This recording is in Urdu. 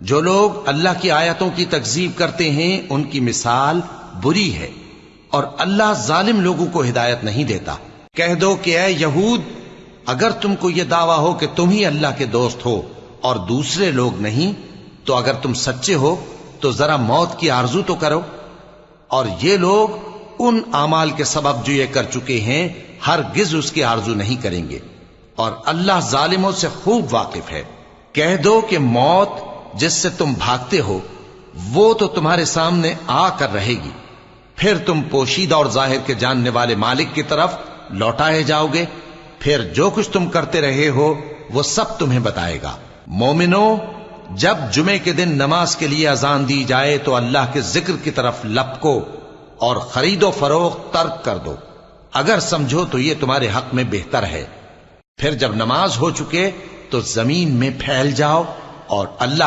جو لوگ اللہ کی آیتوں کی تکذیب کرتے ہیں ان کی مثال بری ہے، اور اللہ ظالم لوگوں کو ہدایت نہیں دیتا۔ کہہ دو کہ اے یہود، اگر تم کو یہ دعویٰ ہو کہ تم ہی اللہ کے دوست ہو اور دوسرے لوگ نہیں، تو اگر تم سچے ہو تو ذرا موت کی آرزو تو کرو۔ اور یہ لوگ ان اعمال کے سبب جو یہ کر چکے ہیں ہرگز اس کی آرزو نہیں کریں گے، اور اللہ ظالموں سے خوب واقف ہے۔ کہہ دو کہ موت جس سے تم بھاگتے ہو وہ تو تمہارے سامنے آ کر رہے گی، پھر تم پوشیدہ اور ظاہر کے جاننے والے مالک کی طرف لوٹائے جاؤ گے، پھر جو کچھ تم کرتے رہے ہو وہ سب تمہیں بتائے گا۔ مومنو، جب جمعے کے دن نماز کے لیے اذان دی جائے تو اللہ کے ذکر کی طرف لپکو اور خرید و فروخت ترک کر دو، اگر سمجھو تو یہ تمہارے حق میں بہتر ہے۔ پھر جب نماز ہو چکے تو زمین میں پھیل جاؤ اور اللہ